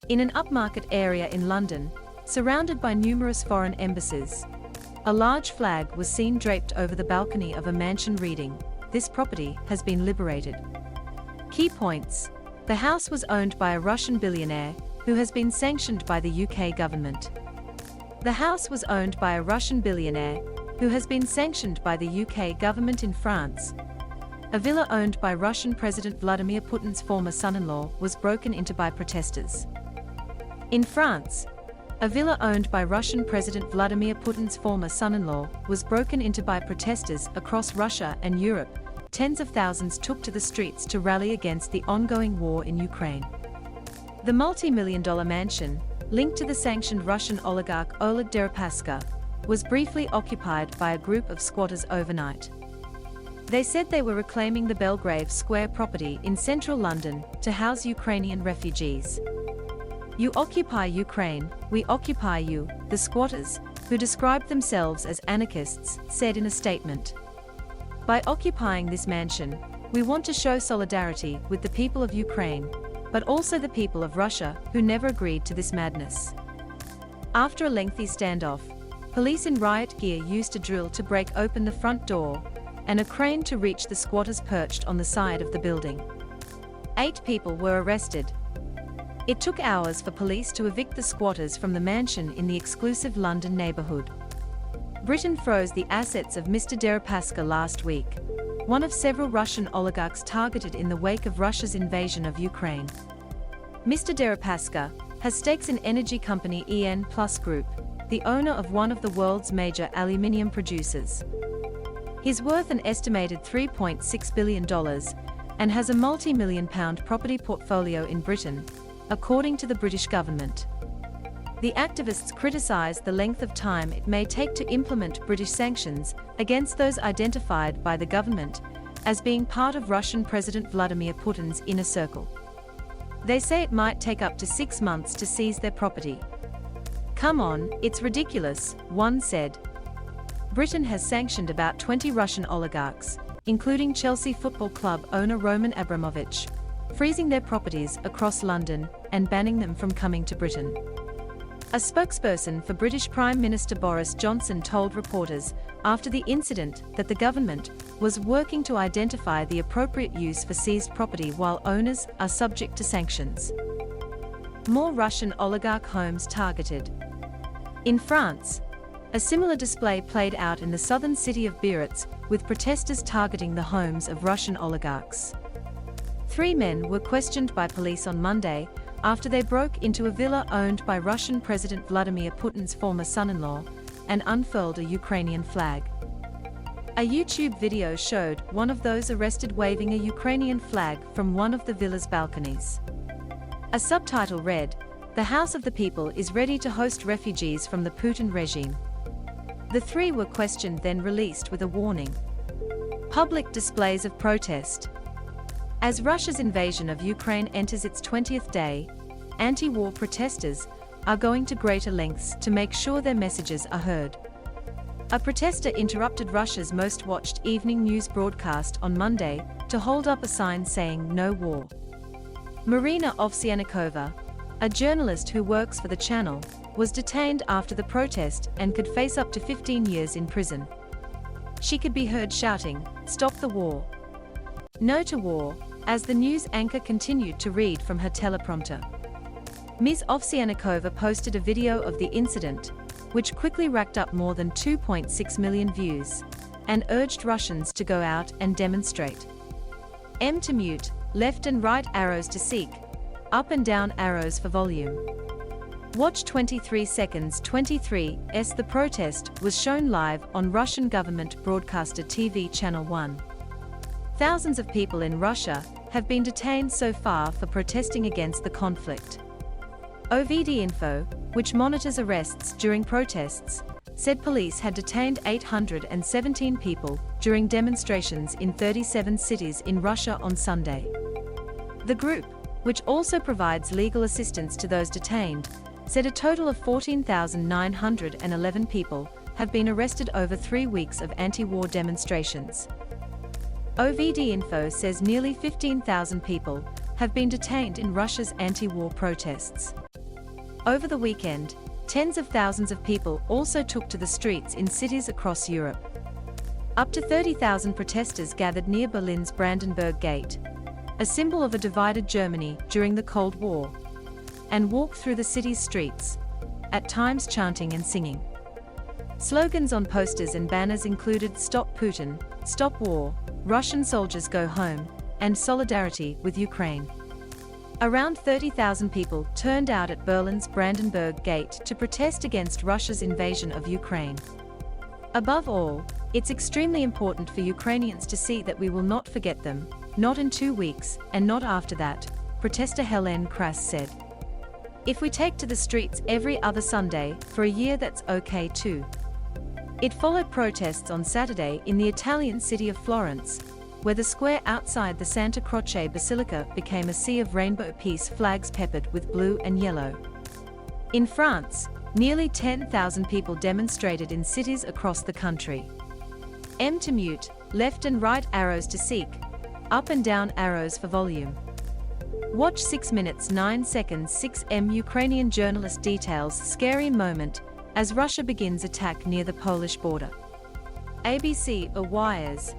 In an upmarket area in London, surrounded by numerous foreign embassies, a large flag was seen draped over the balcony of a mansion reading, "This property has been liberated." Key points: the house was owned by a Russian billionaire, who has been sanctioned by the UK government. The house was owned by a Russian billionaire, who has been sanctioned by the UK government in France. A villa owned by Russian President Vladimir Putin's former son-in-law was broken into by protesters. In France, a villa owned by Russian President Vladimir Putin's former son-in-law was broken into by protesters across Russia and Europe. Tens of thousands took to the streets to rally against the ongoing war in Ukraine. The multi-million-dollar mansion, linked to the sanctioned Russian oligarch Oleg Deripaska, was briefly occupied by a group of squatters overnight. They said they were reclaiming the Belgrave Square property in central London to house Ukrainian refugees. "You occupy Ukraine, we occupy you," the squatters, who described themselves as anarchists, said in a statement. "By occupying this mansion, we want to show solidarity with the people of Ukraine, but also the people of Russia who never agreed to this madness." After a lengthy standoff, police in riot gear used a drill to break open the front door, and a crane to reach the squatters perched on the side of the building. 8 people were arrested. It took hours for police to evict the squatters from the mansion in the exclusive London neighbourhood. Britain froze the assets of Mr. Deripaska last week, one of several Russian oligarchs targeted in the wake of Russia's invasion of Ukraine. Mr. Deripaska has stakes in energy company EN Plus Group, the owner of one of the world's major aluminium producers. He's worth an estimated $3.6 billion and has a multi-million-pound property portfolio in Britain, according to the British government. The activists criticised the length of time it may take to implement British sanctions against those identified by the government as being part of Russian President Vladimir Putin's inner circle. They say it might take up to 6 months to seize their property. "Come on, it's ridiculous," one said. Britain has sanctioned about 20 Russian oligarchs, including Chelsea Football Club owner Roman Abramovich, freezing their properties across London and banning them from coming to Britain. A spokesperson for British Prime Minister Boris Johnson told reporters after the incident that the government was working to identify the appropriate use for seized property while owners are subject to sanctions. More Russian oligarch homes targeted. In France, a similar display played out in the southern city of Biarritz, with protesters targeting the homes of Russian oligarchs. 3 men were questioned by police on Monday after they broke into a villa owned by Russian President Vladimir Putin's former son-in-law and unfurled a Ukrainian flag. A YouTube video showed one of those arrested waving a Ukrainian flag from one of the villa's balconies. A subtitle read, "The House of the People is ready to host refugees from the Putin regime." The 3 were questioned then released with a warning. Public displays of protest. As Russia's invasion of Ukraine enters its 20th day, anti-war protesters are going to greater lengths to make sure their messages are heard. A protester interrupted Russia's most watched evening news broadcast on Monday to hold up a sign saying "No War." Marina Ovsyannikova, a journalist who works for the channel, was detained after the protest and could face up to 15 years in prison. She could be heard shouting, "Stop the war! No to war," as the news anchor continued to read from her teleprompter. Ms. Ovsyannikova posted a video of the incident, which quickly racked up more than 2.6 million views, and urged Russians to go out and demonstrate. M to mute, left and right arrows to seek, up and down arrows for volume. Watch 23 seconds 23's The protest was shown live on Russian government broadcaster TV Channel 1. Thousands of people in Russia have been detained so far for protesting against the conflict. OVD Info, which monitors arrests during protests, said police had detained 817 people during demonstrations in 37 cities in Russia on Sunday. The group, which also provides legal assistance to those detained, said a total of 14,911 people have been arrested over 3 weeks of anti-war demonstrations. OVD Info says nearly 15,000 people have been detained in Russia's anti-war protests. Over the weekend, tens of thousands of people also took to the streets in cities across Europe. Up to 30,000 protesters gathered near Berlin's Brandenburg Gate, a symbol of a divided Germany during the Cold War, and walked through the city's streets, at times chanting and singing. Slogans on posters and banners included "Stop Putin," "Stop War," "Russian Soldiers Go Home," and "Solidarity with Ukraine." Around 30,000 people turned out at Berlin's Brandenburg Gate to protest against Russia's invasion of Ukraine. Above all, it's extremely important for Ukrainians to see that we will not forget them, not in 2 weeks, and not after that, protester Hélène Krass said. If we take to the streets every other Sunday, for a year that's okay too. It followed protests on Saturday in the Italian city of Florence, where the square outside the Santa Croce Basilica became a sea of rainbow peace flags peppered with blue and yellow. In France, nearly 10,000 people demonstrated in cities across the country. M to mute, left and right arrows to seek, up and down arrows for volume. Watch 6 minutes 9 seconds 6M Ukrainian journalist details scary moment as Russia begins attack near the Polish border. ABC or Wires.